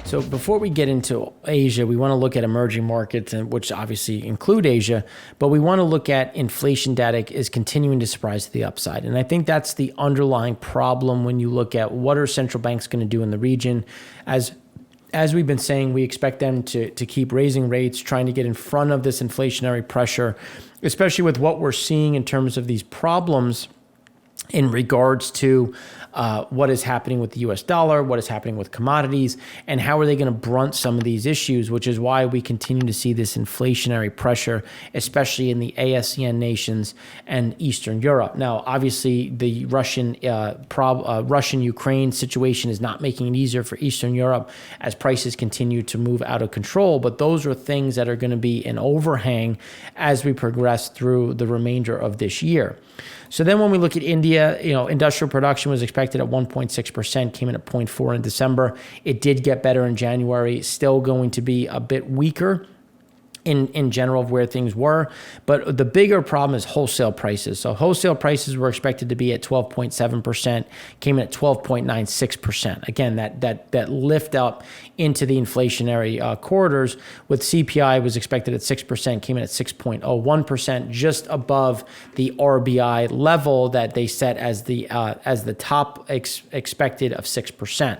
So before we get into Asia, we want to look at emerging markets, which obviously include Asia, but we want to look at inflation data is continuing to surprise to the upside. And I think that's the underlying problem when you look at what are central banks going to do in the region. As we've been saying, we expect them to keep raising rates, trying to get in front of this inflationary pressure, especially with what we're seeing in terms of these problems in regards to what is happening with the US dollar, what is happening with commodities, and how are they going to brunt some of these issues, which is why we continue to see this inflationary pressure, especially in the ASEAN nations and Eastern Europe. Now, obviously, the Russian-Ukraine situation is not making it easier for Eastern Europe as prices continue to move out of control, but those are things that are going to be an overhang as we progress through the remainder of this year. So then when we look at India, industrial production was expected at 1.6%, came in at 0.4 in December. It did get better in January, still going to be a bit weaker in general of where things were. But the bigger problem is wholesale prices. So wholesale prices were expected to be at 12.7%, came in at 12.96%. Again, that lift up into the inflationary corridors, with CPI was expected at 6%, came in at 6.01%, just above the RBI level that they set as the top expected of 6%.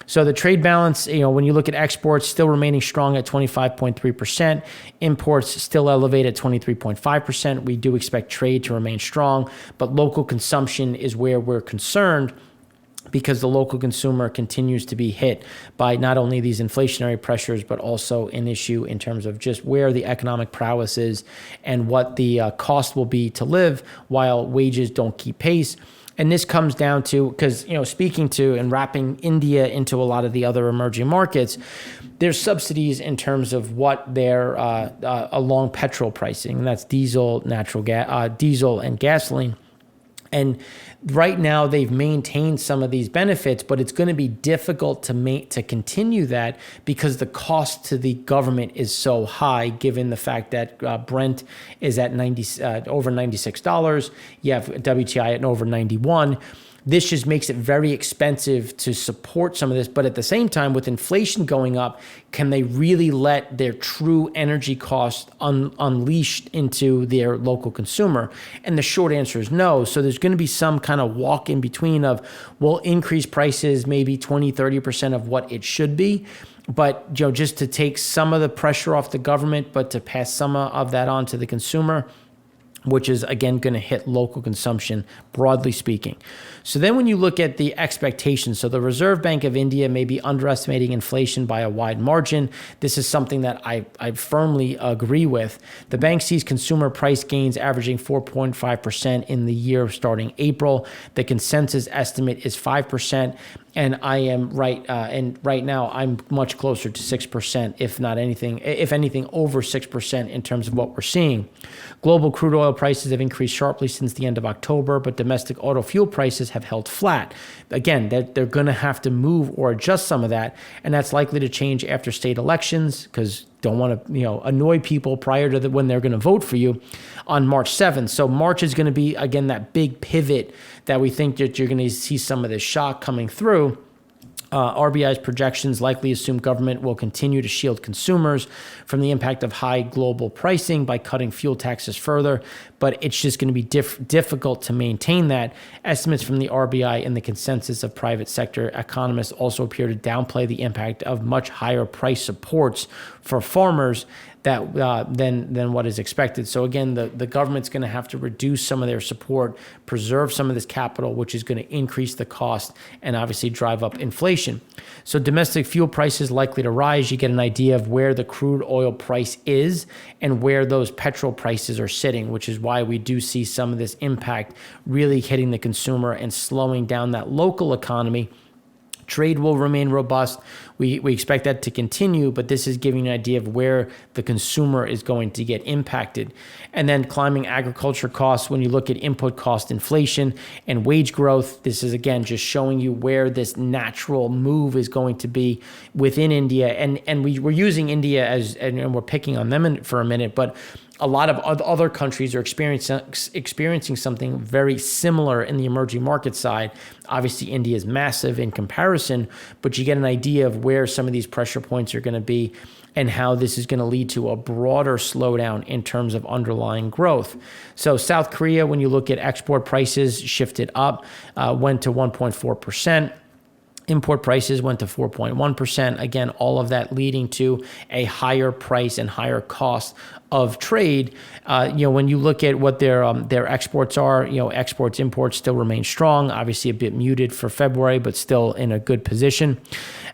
So the trade balance, when you look at exports, still remaining strong at 25.3%. Imports still elevated at 23.5%. We do expect trade to remain strong, but local consumption is where we're concerned, because the local consumer continues to be hit by not only these inflationary pressures, but also an issue in terms of just where the economic prowess is and what the cost will be to live while wages don't keep pace. And this comes down to, because, speaking to and wrapping India into a lot of the other emerging markets, there's subsidies in terms of what they're along petrol pricing, and that's diesel, natural gas, diesel and gasoline. And right now they've maintained some of these benefits, but it's going to be difficult to continue that because the cost to the government is so high, given the fact that Brent is at over $96. You have WTI at over 91. This just makes it very expensive to support some of this. But at the same time, with inflation going up, can they really let their true energy costs unleashed into their local consumer? And the short answer is no. So there's going to be some kind of walk in between of, we'll increase prices maybe 20, 30% of what it should be. But just to take some of the pressure off the government, but to pass some of that on to the consumer, which is, again, going to hit local consumption, broadly speaking. So then when you look at the expectations, so the Reserve Bank of India may be underestimating inflation by a wide margin. This is something that I firmly agree with. The bank sees consumer price gains averaging 4.5% in the year starting April. The consensus estimate is 5%. And I am right, and right now I'm much closer to 6%, if anything over 6% in terms of what we're seeing. Global crude oil prices have increased sharply since the end of October, but domestic auto fuel prices have held flat. Again, they're going to have to move or adjust some of that, and that's likely to change after state elections, because don't want to annoy people prior to when they're going to vote for you on March 7th. So March is going to be, again, that big pivot that we think that you're going to see some of this shock coming through. RBI's projections likely assume government will continue to shield consumers from the impact of high global pricing by cutting fuel taxes further, but it's just going to be difficult to maintain that. Estimates from the RBI and the consensus of private sector economists also appear to downplay the impact of much higher price supports for farmers than what is expected. So again, the government's going to have to reduce some of their support, preserve some of this capital, which is going to increase the cost and obviously drive up inflation. So domestic fuel prices likely to rise. You get an idea of where the crude oil price is and where those petrol prices are sitting, which is why we do see some of this impact really hitting the consumer and slowing down that local economy. Trade will remain robust. We expect that to continue, but this is giving you an idea of where the consumer is going to get impacted. And then climbing agriculture costs, when you look at input cost inflation and wage growth, this is, again, just showing you where this natural move is going to be within India. And we're using India and we're picking on them for a minute, but a lot of other countries are experiencing something very similar in the emerging market side. Obviously, India is massive in comparison, but you get an idea of where some of these pressure points are going to be and how this is going to lead to a broader slowdown in terms of underlying growth. So South Korea, when you look at export prices, shifted up, went to 1.4%. Import prices went to 4.1%. Again, all of that leading to a higher price and higher cost of trade. When you look at what their exports are, exports, imports still remain strong. Obviously, a bit muted for February, but still in a good position.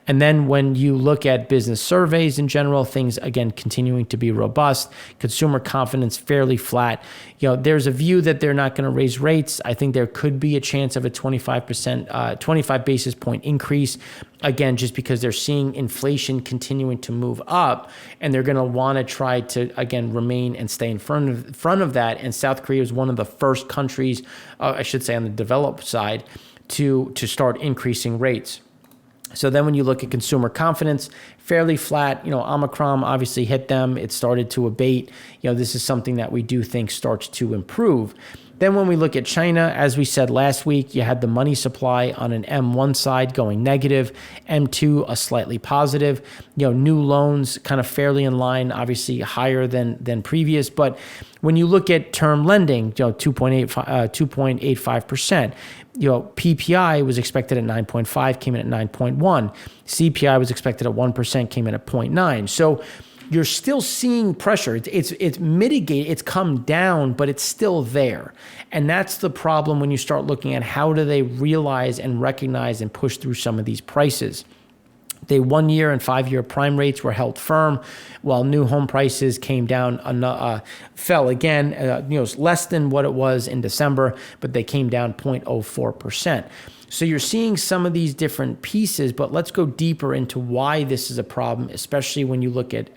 And then when you look at business surveys in general, things, again, continuing to be robust. Consumer confidence fairly flat. There's a view that they're not going to raise rates. I think there could be a chance of a 25 basis point increase. Again, just because they're seeing inflation continuing to move up, and they're going to want to try to, again, remain and stay in front of that. And South Korea is one of the first countries, I should say on the developed side, to start increasing rates. So then when you look at consumer confidence, fairly flat. Omicron obviously hit them. It started to abate. This is something that we do think starts to improve. Then when we look at China, as we said last week, you had the money supply on an M1 side going negative, M2 a slightly positive. New loans kind of fairly in line, obviously higher than previous. But when you look at term lending, 2.85%. PPI was expected at 9.5, came in at 9.1. CPI was expected at 1%, came in at 0.9. So you're still seeing pressure. It's mitigated. It's come down, but it's still there. And that's the problem when you start looking at how do they realize and recognize and push through some of these prices. The 1-year and 5-year prime rates were held firm, while new home prices came down, fell again. Less than what it was in December, but they came down 0.04%. So you're seeing some of these different pieces, but let's go deeper into why this is a problem, especially when you look at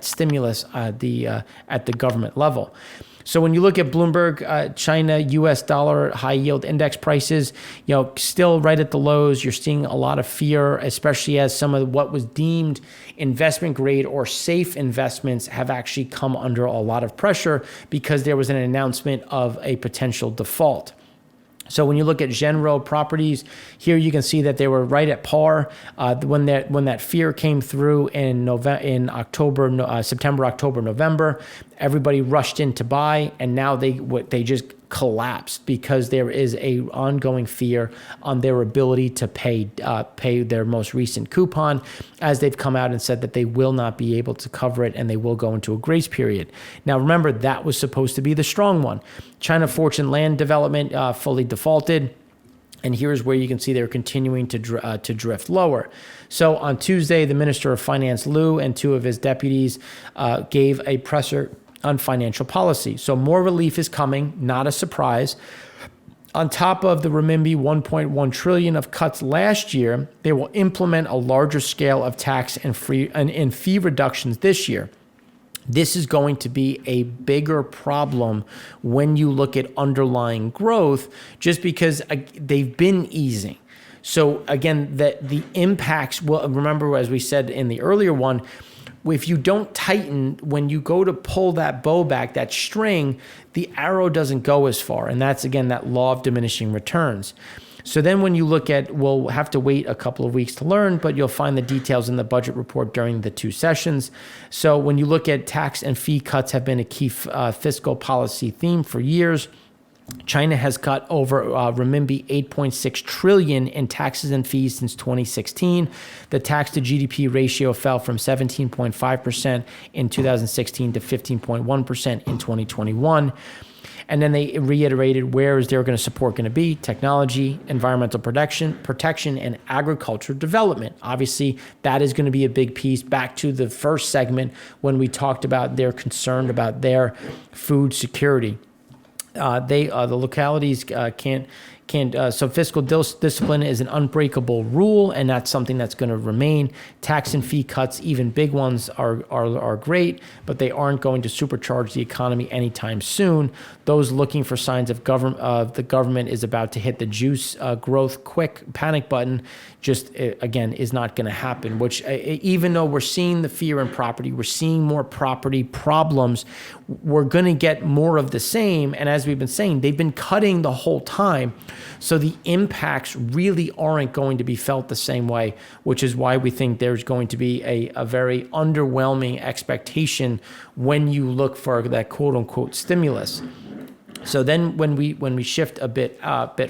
stimulus at the government level. So when you look at Bloomberg, China, U.S. dollar high yield index prices, still right at the lows. You're seeing a lot of fear, especially as some of what was deemed investment grade or safe investments have actually come under a lot of pressure because there was an announcement of a potential default. So when you look at Genro properties, here you can see that they were right at par when that fear came through in September, October, November. Everybody rushed in to buy, and now they just collapsed because there is a ongoing fear on their ability to pay their most recent coupon, as they've come out and said that they will not be able to cover it and they will go into a grace period. Now remember, that was supposed to be the strong one. China Fortune Land Development fully defaulted. And here's where you can see they're continuing to drift lower. So on Tuesday, the Minister of Finance, Liu, and 2 of his deputies gave a presser on financial policy. So more relief is coming, not a surprise. On top of the renminbi 1.1 trillion of cuts last year, they will implement a larger scale of tax and fee reductions this year. This is going to be a bigger problem when you look at underlying growth, just because they've been easing. So again, the impacts will, remember, as we said in the earlier one, if you don't tighten, when you go to pull that bow back, that string, the arrow doesn't go as far. And that's, again, that law of diminishing returns. So then when you look at, we'll have to wait a couple of weeks to learn, but you'll find the details in the budget report during the 2 sessions. So when you look at tax and fee cuts have been a key fiscal policy theme for years. China has cut over renminbi 8.6 trillion in taxes and fees since 2016. The tax to GDP ratio fell from 17.5% in 2016 to 15.1% in 2021. And then they reiterated, where is their support going to be? Technology, environmental protection, and agriculture development. Obviously, that is going to be a big piece. Back to the first segment when we talked about their concern about their food security. The localities So fiscal discipline is an unbreakable rule, and that's something that's going to remain. Tax and fee cuts, even big ones, are great, but they aren't going to supercharge the economy anytime soon. Those looking for signs of the government is about to hit the juice growth quick panic button just again is not going to happen. Which even though we're seeing the fear in property, we're seeing more property problems, we're going to get more of the same. And as we've been saying, they've been cutting the whole time. So the impacts really aren't going to be felt the same way, which is why we think there's going to be a very underwhelming expectation when you look for that quote unquote stimulus. So then when we shift a bit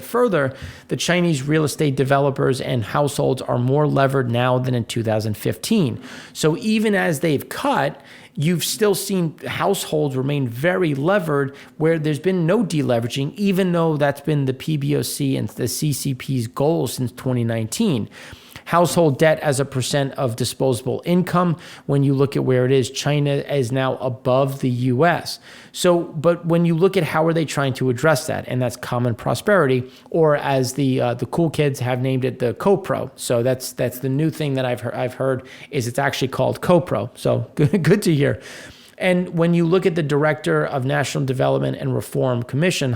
further, the Chinese real estate developers and households are more levered now than in 2015. So even as they've cut, you've still seen households remain very levered where there's been no deleveraging, even though that's been the PBOC and the CCP's goal since 2019. Household debt as a percent of disposable income, when you look at where it is, China is now above the US. So, but when you look at how are they trying to address that, and that's common prosperity, or as the cool kids have named it, the CoPro. So that's the new thing that I've heard is it's actually called CoPro. So good to hear. And when you look at the director of National Development and Reform Commission,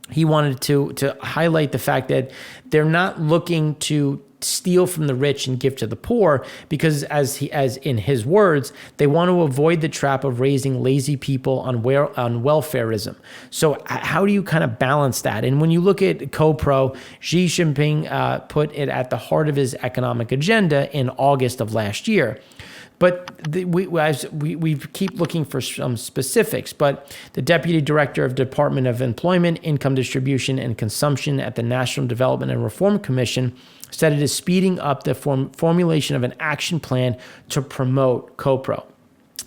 he wanted to highlight the fact that they're not looking to steal from the rich and give to the poor, because as in his words, they want to avoid the trap of raising lazy people on welfareism. So how do you kind of balance that? And when you look at CoPro, Xi Jinping put it at the heart of his economic agenda in August of last year. But we keep looking for some specifics, but the Deputy Director of Department of Employment, Income Distribution, and Consumption at the National Development and Reform Commission said it is speeding up the formulation of an action plan to promote CoPro.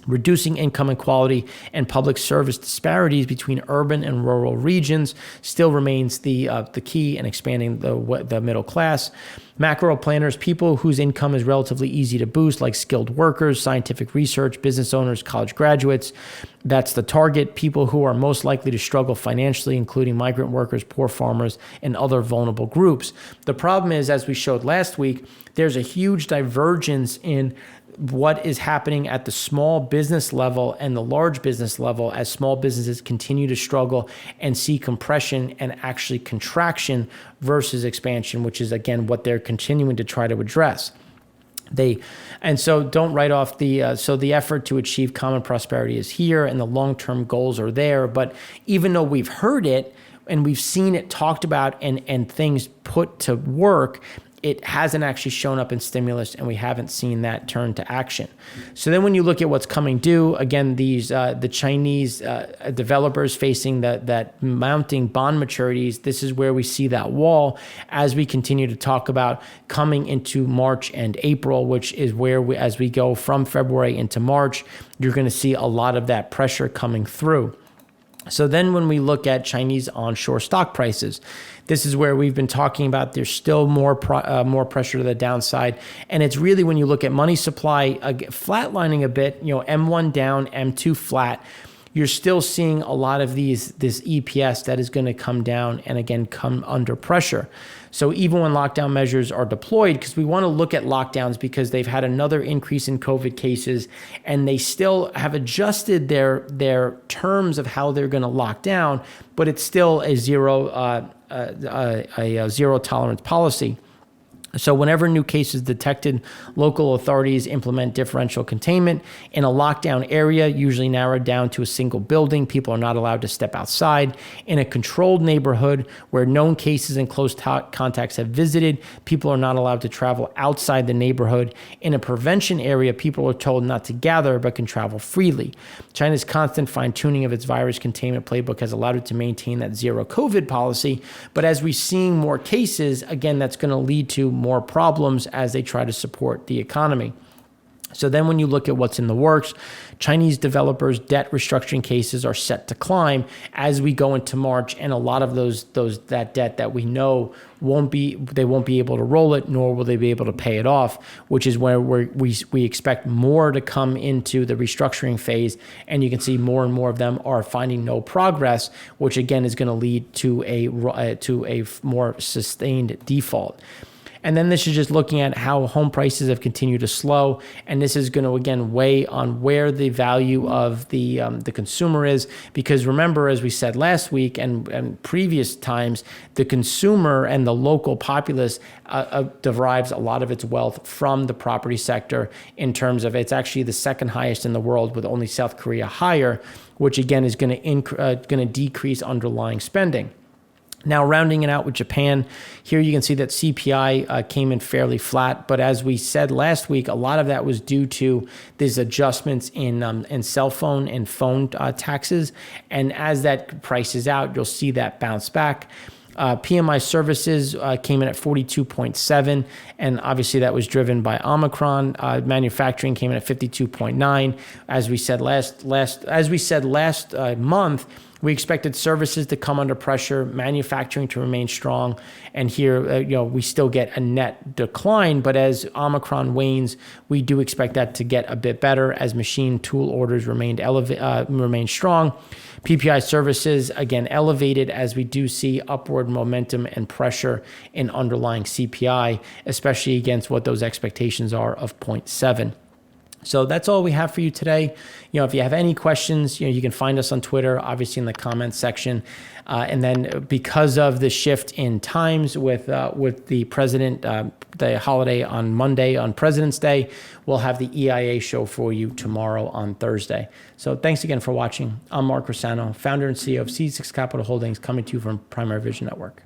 Reducing income inequality and public service disparities between urban and rural regions still remains the key in expanding the middle class. Macro planners, people whose income is relatively easy to boost, like skilled workers, scientific research, business owners, college graduates. That's the target. People who are most likely to struggle financially, including migrant workers, poor farmers, and other vulnerable groups. The problem is, as we showed last week, there's a huge divergence in what is happening at the small business level and the large business level as small businesses continue to struggle and see compression and actually contraction versus expansion, which is, again, what they're continuing to try to address. So don't write off so the effort to achieve common prosperity is here and the long-term goals are there. But even though we've heard it and we've seen it talked about and things put to work, it hasn't actually shown up in stimulus, and we haven't seen that turn to action. So then when you look at what's coming due, again, the Chinese developers facing that mounting bond maturities, this is where we see that wall as we continue to talk about coming into March and April, which is where as we go from February into March, you're going to see a lot of that pressure coming through. So then when we look at Chinese onshore stock prices, this is where we've been talking about there's still more pressure to the downside. And it's really when you look at money supply flatlining a bit, M1 down, M2 flat, you're still seeing a lot of this EPS that is going to come down and again come under pressure. So even when lockdown measures are deployed, because we want to look at lockdowns because they've had another increase in COVID cases and they still have adjusted their terms of how they're going to lock down, but it's still a zero tolerance policy. So whenever new cases detected, local authorities implement differential containment. In a lockdown area, usually narrowed down to a single building, people are not allowed to step outside. In a controlled neighborhood where known cases and close contacts have visited, people are not allowed to travel outside the neighborhood. In a prevention area, people are told not to gather but can travel freely. China's constant fine-tuning of its virus containment playbook has allowed it to maintain that zero COVID policy. But as we're seeing more cases, again, that's going to lead to more problems as they try to support the economy. So then when you look at what's in the works, Chinese developers' debt restructuring cases are set to climb as we go into March, and a lot of that debt that we know won't be able to roll it, nor will they be able to pay it off, which is where we expect more to come into the restructuring phase, and you can see more and more of them are finding no progress, which again is going to lead to a more sustained default. And then this is just looking at how home prices have continued to slow. And this is going to, again, weigh on where the value of the consumer is. Because remember, as we said last week and previous times, the consumer and the local populace derives a lot of its wealth from the property sector in terms of it's actually the second highest in the world with only South Korea higher, which again is going to decrease underlying spending. Now, rounding it out with Japan, here you can see that CPI came in fairly flat. But as we said last week, a lot of that was due to these adjustments in cell phone and phone taxes. And as that prices out, you'll see that bounce back. PMI services came in at 42.7, and obviously that was driven by Omicron. Manufacturing came in at 52.9. As we said last month, we expected services to come under pressure, manufacturing to remain strong, and here we still get a net decline. But as Omicron wanes, we do expect that to get a bit better as machine tool orders remain strong. PPI services again elevated as we do see upward momentum and pressure in underlying CPI, especially against what those expectations are of 0.7. So that's all we have for you today. If you have any questions, you can find us on Twitter, obviously in the comments section. And then because of the shift in times with the president, the holiday on Monday on President's Day, we'll have the EIA show for you tomorrow on Thursday. So thanks again for watching. I'm Mark Rossano, founder and CEO of C6 Capital Holdings, coming to you from Primary Vision Network.